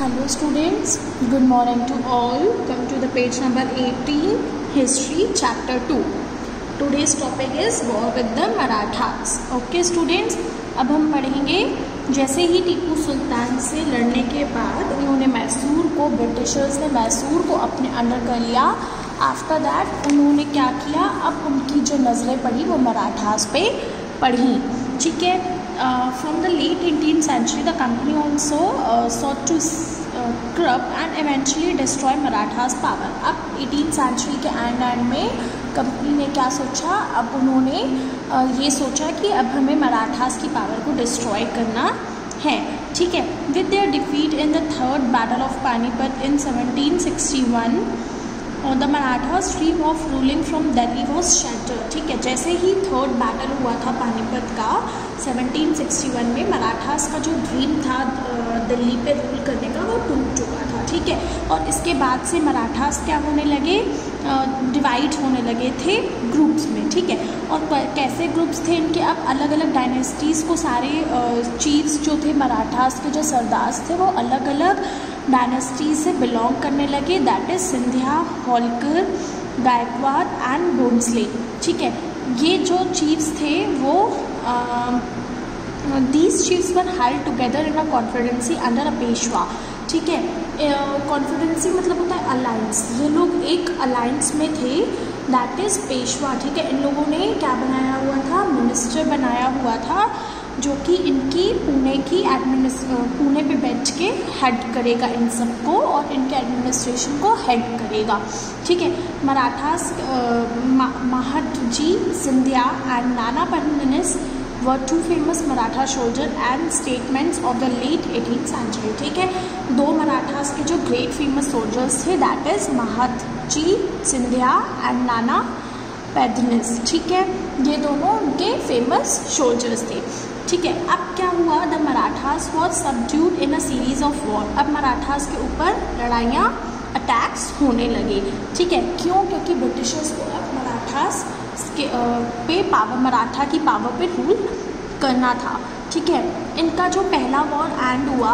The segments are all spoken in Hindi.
Hello students, good morning to all. Come to the page number 18, History, Chapter 2. Today's topic is War with the Marathas. Okay students, अब हम पढ़ेंगे जैसे ही टीपू सुल्तान से लड़ने के बाद उन्होंने मैसूर को, ब्रिटिशर्स ने मैसूर को अपने अंडर कर लिया. आफ्टर दैट उन्होंने क्या किया, अब उनकी जो नज़रें पड़ी वो मराठास पे पढ़ी. ठीक है. From the late 18th century, the company also sought to curb and eventually destroy Marathas' power. अब 18th century के एंड में कंपनी ने क्या सोचा, अब उन्होंने ये सोचा कि अब हमें मराठास की पावर को डिस्ट्रॉय करना है. ठीक है. With their defeat in the third battle of Panipat in 1761, the Marathas dream of ruling from Delhi was shattered. ठीक है. जैसे ही थर्ड बैटल हुआ था पानीपत का 1761 में, मराठास का जो ड्रीम था दिल्ली पे रूल करने का वो टूट चुका था. ठीक है. और इसके बाद से मराठास क्या होने लगे, डिवाइड होने लगे थे ग्रुप्स में. ठीक है. और कैसे ग्रुप्स थे इनके, अब अलग अलग डायनेस्टीज़ को सारे चीफ्स जो थे मराठास के जो सरदार थे वो अलग अलग डायनेस्टी से बिलोंग करने लगे. That is Scindia, Holkar, Gaekwad and Bhonsle. ठीक है. ये जो चीफ्स थे वो these chiefs were held together in a confederacy under a Peshwa. ठीक है. कॉन्फिडेंसी मतलब होता है अलायंस. ये लोग एक अलायंस में थे, दैट इज़ पेशवा. ठीक है. इन लोगों ने क्या बनाया हुआ था, मिनिस्टर बनाया हुआ था जो कि इनकी पुणे पे बैठ के हेड करेगा इन सबको और इनके एडमिनिस्ट्रेशन को हेड करेगा. ठीक है. Marathas Mahadji Scindia and Nana Phadnavis were two famous Maratha soldiers and statesmen of the late 18th century. ठीक है. दो मराठास के जो ग्रेट फेमस सोल्जर्स थे, that is Mahadji Scindia and Nana Phadnavis. ठीक है. ये दोनों उनके फेमस सोल्जर्स थे. ठीक है. अब क्या हुआ, the Marathas was subdued in a series of war. अब मराठास के ऊपर लड़ाइयाँ, अटैक्स होने लगे. ठीक है. क्यों? क्योंकि ब्रिटिशर्स को अब मराठास पे पावर, मराठा की पावर पे रूल करना था. ठीक है. इनका जो पहला वॉर एंड हुआ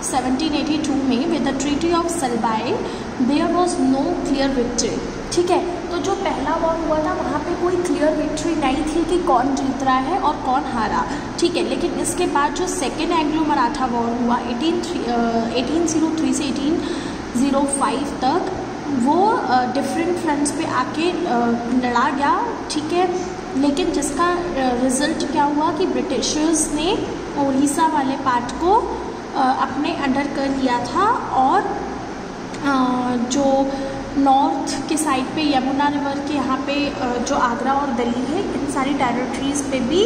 1782 में with the treaty of Salbai, there was no clear victory. ठीक है. तो जो पहला वॉर हुआ था वहाँ पे कोई क्लियर विक्ट्री नहीं थी कि कौन जीत रहा है और कौन हारा. ठीक है. लेकिन इसके बाद जो सेकेंड एंग्लो मराठा वॉर हुआ 1803 से 1805 तक, वो डिफरेंट फ्रंट्स पे आके लड़ा गया. ठीक है. लेकिन जिसका रिज़ल्ट क्या हुआ कि ब्रिटिशर्स ने उड़ीसा वाले पार्ट को अपने अंडर कर लिया था और जो नॉर्थ के साइड पे यमुना रिवर के यहाँ पे जो आगरा और दिल्ली है, इन सारी टेरिटरीज़ पे भी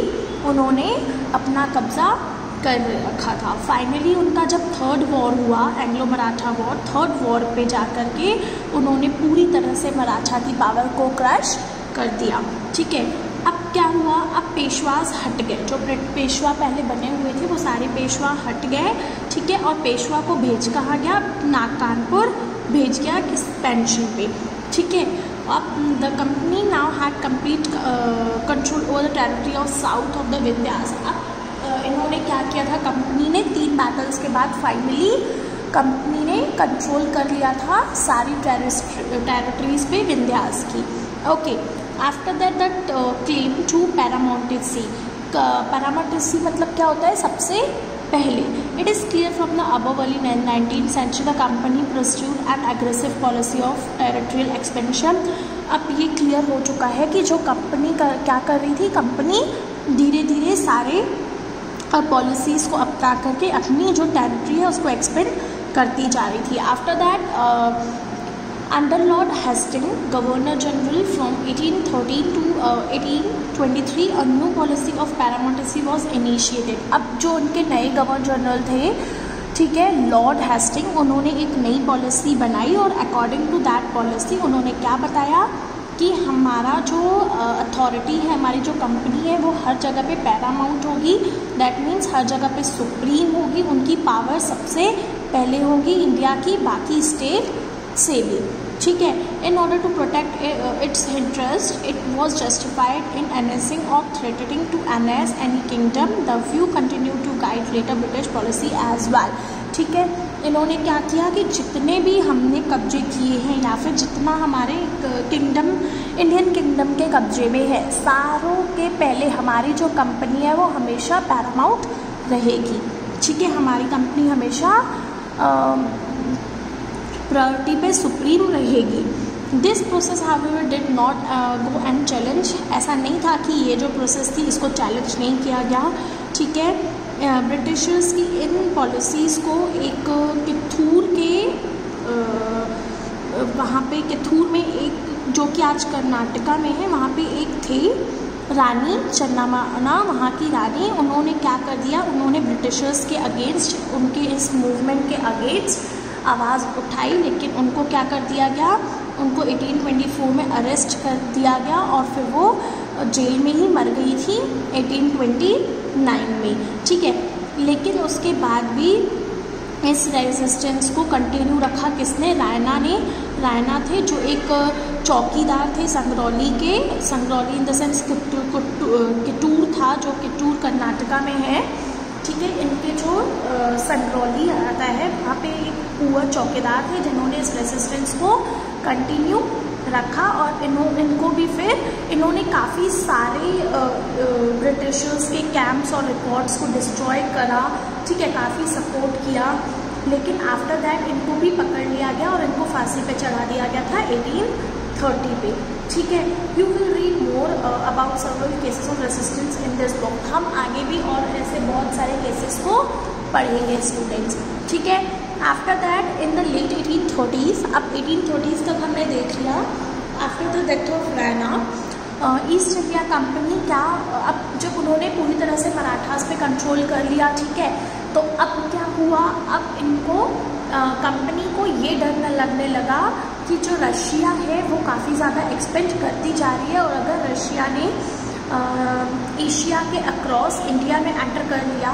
उन्होंने अपना कब्ज़ा कर रखा था. फाइनली उनका जब थर्ड वॉर हुआ, Anglo Maratha war, third war पे जा कर के उन्होंने पूरी तरह से मराठा की पावर को क्रश कर दिया. ठीक है. अब क्या हुआ, अब पेशवास हट गए. जो पेशवा पहले बने हुए थे वो सारे पेशवा हट गए. ठीक है. और पेशवा को भेज कहाँ गया, कानपुर भेज गया किस पेंशन पे. ठीक है. अब the company now had complete control over the territory of south of the Vindhyas. अब इन्होंने क्या किया था, कंपनी ने 3 बैटल्स के बाद फाइनली कंपनी ने कंट्रोल कर लिया था सारी टेरिटरीज पे विंध्यास की. Okay. After that that claim to paramountcy. Paramountcy मतलब क्या होता है, सबसे पहले. It is clear from the above early 19th century the company pursued an aggressive policy of territorial expansion. अब ये क्लियर हो चुका है कि जो कंपनी क्या कर रही थी, कंपनी धीरे धीरे सारे पॉलिसीज़ को अपना करके अपनी जो टेरिटरी है उसको एक्सपेंड करती जा रही थी. After that under Lord Hastings governor general from 1813 to 1823 a new policy of paramountcy was initiated. अब जो उनके नए गवर्नर जनरल थे, ठीक है, लॉर्ड हेस्टिंग, उन्होंने एक नई पॉलिसी बनाई और अकॉर्डिंग टू दैट पॉलिसी उन्होंने क्या बताया कि हमारा जो अथॉरिटी है, हमारी जो कंपनी है वो हर जगह पे पैरामाउंट होगी. दैट मीन्स हर जगह पे सुप्रीम होगी, उनकी पावर सबसे पहले होगी इंडिया की बाकी स्टेट से भी. ठीक है. In order to protect its interest it was justified in annexing और threatening to annex any kingdom. The view continue to guide later British policy as well. ठीक है. इन्होंने क्या किया कि जितने भी हमने कब्जे किए हैं या फिर जितना हमारे किंगडम, इंडियन किंगडम के कब्जे में है, सारों के पहले हमारी जो कंपनी है वो हमेशा पैरामाउंट रहेगी, ठीक है। हमारी कंपनी हमेशा प्रायोरिटी पे सुप्रीम रहेगी। This process however did not go and challenge, ऐसा नहीं था कि ये जो प्रोसेस थी इसको चैलेंज नहीं किया गया, ठीक है। ब्रिटिशर्स की इन पॉलिसीज़ को एक कित्तूर के वहाँ पे कित्तूर में एक जो कि आज कर्नाटका में है, वहाँ पे एक थे रानी चन्नामाना, वहाँ की रानी, उन्होंने क्या कर दिया, उन्होंने ब्रिटिशर्स के अगेंस्ट, उनके इस मूवमेंट के अगेंस्ट आवाज़ उठाई, लेकिन उनको क्या कर दिया गया, उनको 1824 में अरेस्ट कर दिया गया और फिर वो जेल में ही मर गई थी 1829 में, ठीक है। लेकिन उसके बाद भी इस रेजिस्टेंस को कंटिन्यू रखा किसने, रायना ने। रायना थे जो एक चौकीदार थे संगरौली के, संगरौली इन द सेंस कित्तूर था, जो कित्तूर कर्नाटका में है, ठीक है। इनके जो संगरौली आता है वहाँ पे एक पुअर चौकीदार थे जिन्होंने इस रेजिस्टेंस को कंटिन्यू रखा और इनको भी फिर इन्होंने काफ़ी सारे ब्रिटिशर्स के कैंप्स और रिकॉर्ड्स को डिस्ट्रॉय करा, ठीक है, काफ़ी सपोर्ट किया। लेकिन आफ्टर दैट इनको भी पकड़ लिया गया और इनको फांसी पे चढ़ा दिया गया था 1830 पे, ठीक है। You will read more about सर्वल cases of resistance in this book. हम आगे भी और ऐसे बहुत सारे केसेस को पढ़ेंगे स्टूडेंट्स, ठीक है। After that in the late 1830s, अब 1830s तक हमने देख लिया। आफ्टर द डेथ ऑफ रायना, ईस्ट इंडिया कंपनी क्या, अब जब उन्होंने पूरी तरह से मराठास पे कंट्रोल कर लिया, ठीक है, तो अब क्या हुआ, अब इनको कंपनी को ये डर न लगने लगा कि जो रशिया है वो काफ़ी ज़्यादा एक्सपेंड करती जा रही है और अगर रशिया ने एशिया के अक्रॉस इंडिया में एंटर कर लिया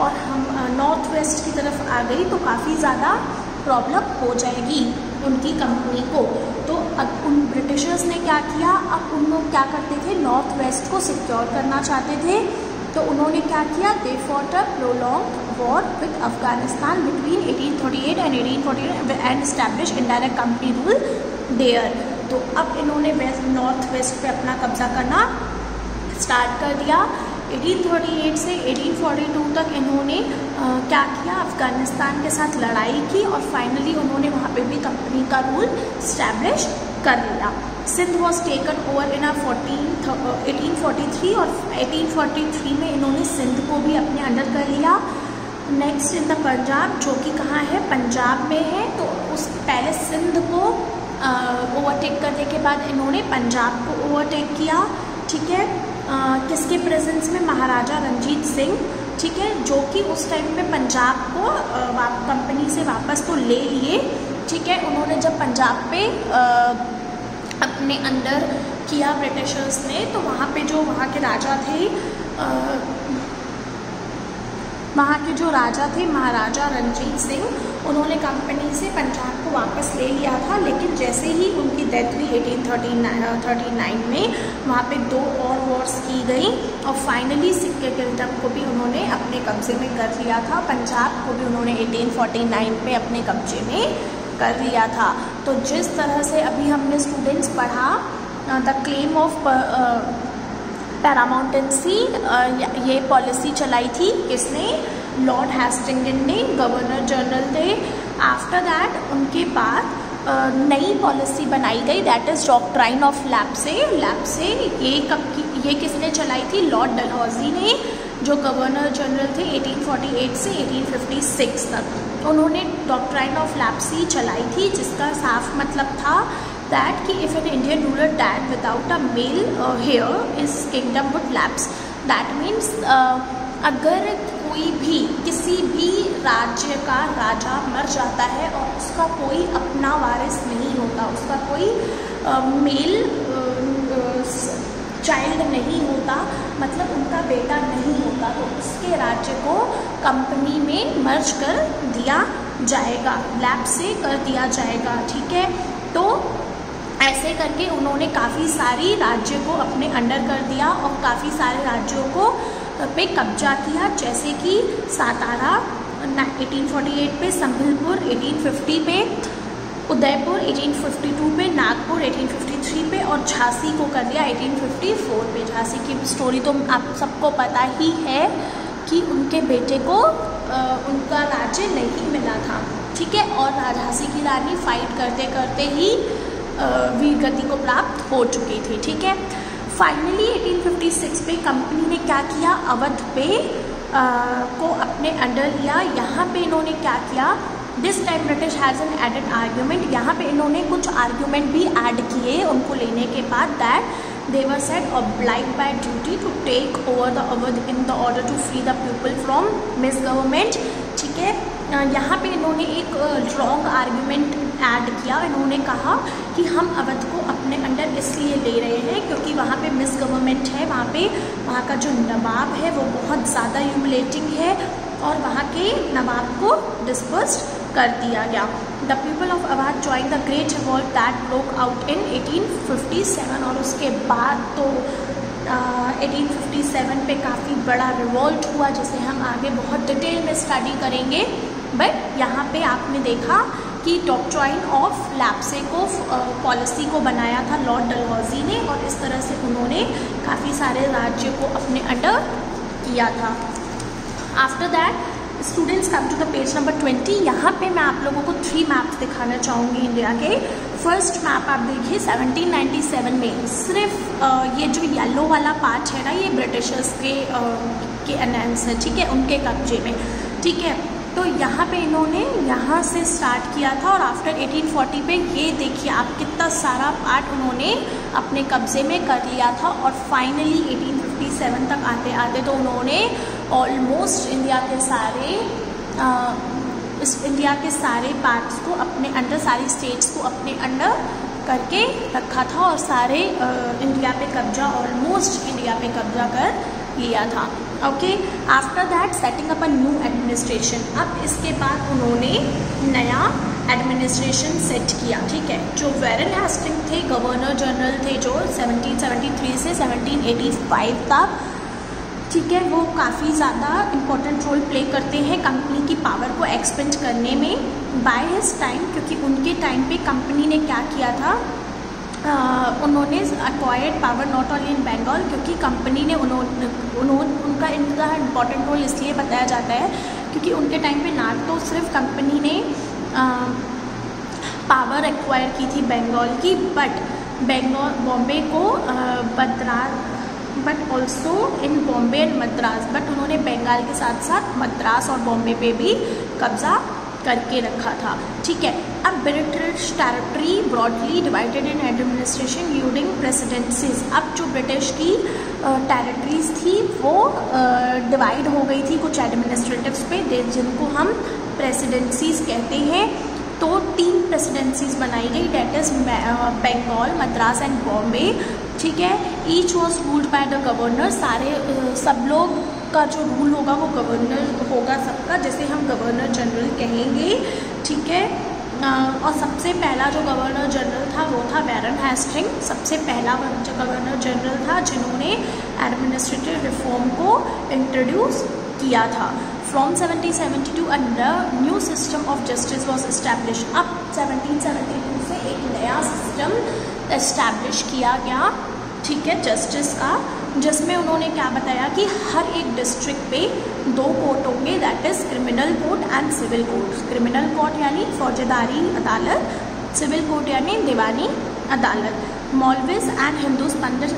और हम नॉर्थ वेस्ट की तरफ आ गई तो काफ़ी ज़्यादा प्रॉब्लम हो जाएगी उनकी कंपनी को। तो अब उन ब्रिटिशर्स ने क्या किया, अब उन लोग क्या करते थे, नॉर्थ वेस्ट को सिक्योर करना चाहते थे, तो उन्होंने क्या किया, they fought a prolong war with Afghanistan between 1838 and 1848 and establish indirect company rule there. तो अब इन्होंने नॉर्थ वेस्ट पे अपना कब्जा करना स्टार्ट कर दिया। 1838 से 1842 तक इन्होंने क्या किया, अफ़गानिस्तान के साथ लड़ाई की और फाइनली उन्होंने वहाँ पे भी कंपनी का रूल स्टैब्लिश कर लिया। Sindh was taken over in 1843 और 1843 में इन्होंने सिंध को भी अपने अंडर कर लिया। नेक्स्ट इन द पंजाब, जो कि कहाँ है, पंजाब में है, तो उस पहले सिंध को ओवरटेक करने के बाद इन्होंने पंजाब को ओवरटेक किया, ठीक है। किसके प्रेजेंस में, महाराजा रंजीत सिंह, ठीक है, जो कि उस टाइम पे पंजाब को कंपनी से वापस तो ले लिए, ठीक है। उन्होंने जब पंजाब पे अपने अंडर किया ब्रिटिशर्स ने, तो वहाँ पे जो वहाँ के राजा थे, वहाँ के जो राजा थे महाराजा रंजीत सिंह, उन्होंने कंपनी से पंजाब को वापस ले लिया था। लेकिन जैसे ही उनकी डेथ हुई 1839 में, वहाँ पे 2 और वॉर्स की गई और फाइनली सिक्के किंगडम को भी उन्होंने अपने कब्जे में कर लिया था। पंजाब को भी उन्होंने 1849 में अपने कब्जे में कर लिया था। तो जिस तरह से अभी हमने स्टूडेंट्स पढ़ा द क्लेम ऑफ पैरामाउंटेंसी, ये पॉलिसी चलाई थी किसने, लॉर्ड हेस्टिंग्स ने, गवर्नर जनरल थे। आफ्टर दैट उनके बाद नई पॉलिसी बनाई गई, दैट इज़ डॉक्ट्राइन ऑफ लैप्से। ये किसने चलाई थी, लॉर्ड डलहौजी ने, जो गवर्नर जनरल थे 1848 से 1856 तक। उन्होंने डॉक्ट्राइन ऑफ लैप्सी चलाई थी, जिसका साफ मतलब था that कि if an Indian ruler died without a male heir, his kingdom would lapse. That means अगर कोई भी किसी भी राज्य का राजा मर जाता है और उसका कोई अपना वारिस नहीं होता, उसका कोई मेल चाइल्ड नहीं होता, मतलब उनका बेटा नहीं होता, तो उसके राज्य को कंपनी में मर्ज कर दिया जाएगा, लैप से कर दिया जाएगा, ठीक है। तो ऐसे करके उन्होंने काफ़ी सारी राज्यों को अपने अंडर कर दिया और काफ़ी सारे राज्यों को पे कब्जा किया, जैसे कि सातारा, 1848 पे, संभलपुर 1850 पे, उदयपुर 1852 पे, नागपुर 1853 पे और झांसी को कर दिया 1854 पे। झांसी की स्टोरी तो आप सबको पता ही है कि उनके बेटे को उनका राज्य नहीं मिला था, ठीक है, और झांसी की रानी फाइट करते करते ही वीर गति को प्राप्त हो चुकी थी, ठीक है। फाइनली 1856 पे कंपनी ने क्या किया, अवध पे को अपने अंडर लिया। यहाँ पे इन्होंने क्या किया, this time British has an added argument, यहाँ पे इन्होंने कुछ आर्ग्यूमेंट भी ऐड किए उनको लेने के बाद, that they were said obliged by duty to take over the Awadh in the order to free the people from misgovernment, ठीक है। यहाँ पे इन्होंने एक रॉन्ग आर्ग्यूमेंट ऐड किया। इन्होंने कहा कि हम अवध को अपने अंडर इसलिए ले रहे हैं क्योंकि वहाँ पे मिस गवर्नमेंट है, वहाँ का जो नवाब है वो बहुत ज़्यादा ह्यूमिलेटिंग है और वहाँ के नवाब को डिस्पर्स्ड कर दिया गया। The people of Awadh join the great revolt that broke out in 1857 और उसके बाद तो 1857 पे काफ़ी बड़ा रिवॉल्ट हुआ जिसे हम आगे बहुत डिटेल में स्टडी करेंगे। बट यहाँ पे आपने देखा कि डॉक्ट्राइन ऑफ लैप्से को पॉलिसी को बनाया था लॉर्ड डलहौजी ने और इस तरह से उन्होंने काफ़ी सारे राज्य को अपने अंडर किया था। After that students come to the page number 20। यहाँ पे मैं आप लोगों को 3 मैप्स दिखाना चाहूँगी इंडिया के। फर्स्ट मैप आप देखिए 1797 में सिर्फ ये जो येलो वाला पार्ट है ना ये ब्रिटिशर्स के अनाउंस है, ठीक है, उनके कब्जे में, ठीक है। तो यहाँ पे इन्होंने यहाँ से स्टार्ट किया था और आफ्टर 1840 पे ये देखिए आप कितना सारा पार्ट उन्होंने अपने कब्जे में कर लिया था और फाइनली 1857 तक आते आते तो उन्होंने ऑलमोस्ट इंडिया के सारे पार्ट्स को अपने अंडर, सारी स्टेट्स को अपने अंडर करके रखा था और सारे इंडिया पे कब्जा, ऑलमोस्ट इंडिया पे कब्जा कर लिया था। Okay, after that setting up a new administration. अब इसके बाद उन्होंने नया एडमिनिस्ट्रेशन सेट किया, ठीक है। जो वैरन हेस्टिंग थे गवर्नर जनरल थे जो 1773 से 1785 तक, ठीक है, वो काफ़ी ज़्यादा इम्पोर्टेंट रोल प्ले करते हैं कंपनी की पावर को एक्सपेंड करने में बाय हिज टाइम, क्योंकि उनके टाइम पे कंपनी ने क्या किया था, उन्होंने acquired power not only in Bengal, क्योंकि कंपनी ने उनका इनका इम्पोर्टेंट रोल इसलिए बताया जाता है क्योंकि उनके टाइम पे ना तो सिर्फ कंपनी ने पावर एक्वायर की थी बंगाल की, बॉम्बे को but also in Bombay and Madras, but उन्होंने बंगाल के साथ साथ मद्रास और बॉम्बे पे भी कब्जा करके रखा था, ठीक है। अब British territory broadly divided in administration using presidencies. अब जो ब्रिटिश की टेरिटरीज थी वो डिवाइड हो गई थी कुछ एडमिनिस्ट्रेटिव्स पे, जिनको हम प्रेसिडेंसीज कहते हैं। तो 3 प्रेसिडेंसीज बनाई गई, that is Bengal, Madras and Bombay, ठीक है। Each was ruled by the governor. सब लोग का जो रूल होगा वो गवर्नर होगा सबका, जैसे हम गवर्नर जनरल कहेंगे, ठीक है। और सबसे पहला जो गवर्नर जनरल था वो था वैरन हेस्टिंग, सबसे पहला जो गवर्नर जनरल था जिन्होंने एडमिनिस्ट्रेटिव रिफॉर्म को इंट्रोड्यूस किया था। From 1772 under new system of justice was establish. अब 1772 से एक नया सिस्टम इस्टेब्लिश किया गया, ठीक है, जस्टिस का, जिसमें उन्होंने क्या बताया कि हर एक डिस्ट्रिक्ट पे 2 कोर्ट होंगे, that is criminal court and civil court. Criminal court यानी फौजदारी अदालत, सिविल कोर्ट यानी दीवानी अदालत। Maulvis and Hindus pandit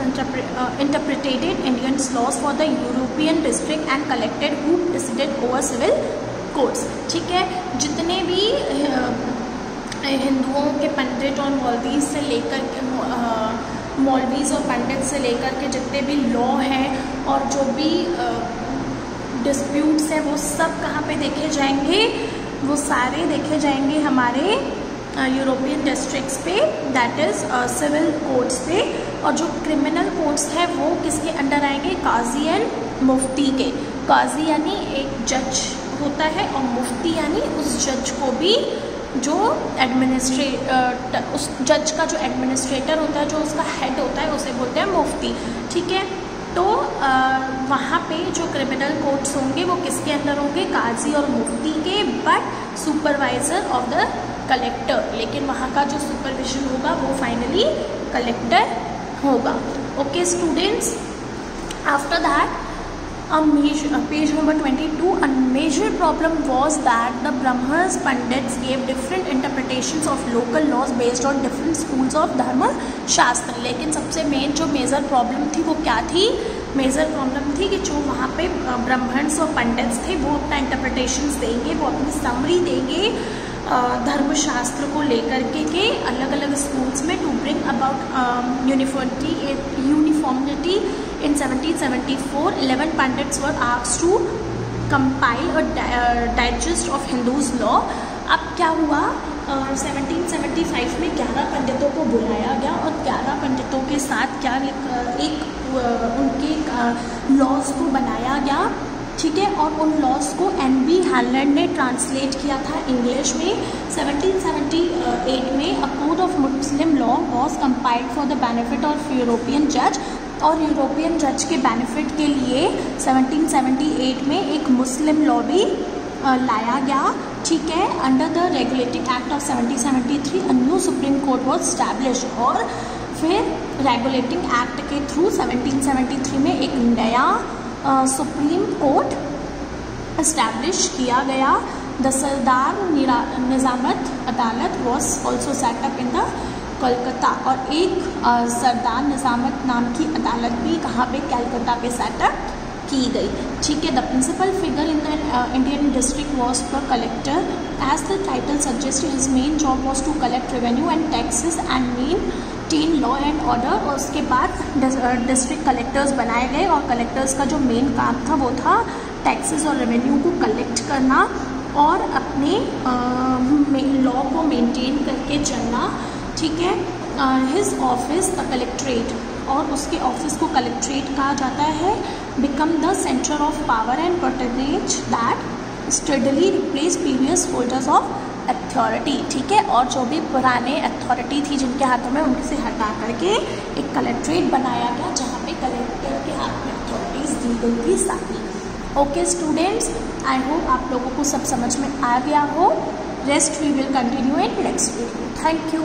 interpreted Indian laws for the European district and collected who decided over civil courts, ठीक है। जितने भी हिंदुओं के पंडित और मौलवीज से लेकर के मौलवीज और पंडित से लेकर के जितने भी लॉ हैं और जो भी डिस्प्यूट्स हैं वो सब कहाँ पे देखे जाएंगे, वो सारे देखे जाएंगे हमारे यूरोपियन डिस्ट्रिक्ट्स पे, दैट इज़ सिविल कोर्ट्स पे। और जो क्रिमिनल कोर्ट्स हैं वो किसके अंडर आएंगे, काजी एंड मुफ्ती के। काजी यानी एक जज होता है और मुफ्ती यानी उस जज को भी जो उस जज का जो एडमिनिस्ट्रेटर होता है, जो उसका हेड होता है, उसे बोलते हैं मुफ्ती, ठीक है। तो वहाँ पे जो क्रिमिनल कोर्ट्स होंगे वो किसके अंदर होंगे, काजी और मुफ्ती के, but supervisor of the collector, लेकिन वहाँ का जो सुपरविजन होगा वो फाइनली कलेक्टर होगा। Okay students, after that page number 22, a major problem was that the Brahmans Pandits gave different interpretations of local laws based on different schools of dharma shastra। लेकिन सबसे मेन जो मेजर प्रॉब्लम थी वो क्या थी, मेजर प्रॉब्लम थी कि जो वहाँ पे ब्राह्मण्स और पंडित्स थे वो अपना इंटरप्रिटेशंस देंगे, वो अपनी समरी देंगे धर्मशास्त्र को लेकर के अलग अलग स्कूल्स में, to bring about uniformity. In 1774, 11 pandits were asked to compile a digest of Hindus law। अब क्या हुआ, 1775 में 11 पंडितों को बुलाया गया और 11 पंडितों के साथ क्या एक उनके लॉज को बनाया गया, ठीक है, और उन लॉज को NB हैलैंड ने ट्रांसलेट किया था इंग्लिश में। 1778 में a code of Muslim law was compiled for the benefit of European जज, और यूरोपियन जज के बेनिफिट के लिए 1778 में एक मुस्लिम लॉ भी लाया गया, ठीक है। Under the regulating act of 1773 a new supreme court was establish, और फिर रेगुलेटिंग एक्ट के थ्रू 1773 में एक नया सुप्रीम कोर्ट इस्टेब्लिश किया गया। द सरदार निजामत अदालत was also setup in the Kolkata, और एक सरदार निजामत नाम की अदालत भी कहाँ पे, कलकत्ता पे सेटअप की गई, ठीक है। The principal figure in the Indian district was the collector, as the title suggest his main job was to collect revenue and taxes and maintain law and order. और उसके बाद डिस्ट्रिक्ट कलेक्टर्स बनाए गए, और कलेक्टर्स का जो मेन काम था वो था टैक्सेस और रेवेन्यू को कलेक्ट करना और अपने लॉ को मेंटेन करके चलना, ठीक है। हिज ऑफिस द कलेक्ट्रेट, और उसके ऑफिस को कलेक्ट्रेट कहा जाता है। Become the centre of power and patronage that steadily replace previous holders of authority, ठीक है। और जो भी पुराने अथॉरिटी थी जिनके हाथों में, उनसे हटा करके एक कलेक्ट्रेट बनाया गया जहाँ पे कलेक्टर के हाथ में अथॉरिटीज दी गई थी सारी। ओके स्टूडेंट्स, आई होप आप लोगों को सब समझ में आ गया हो। Rest we will continue in next video. Thank you.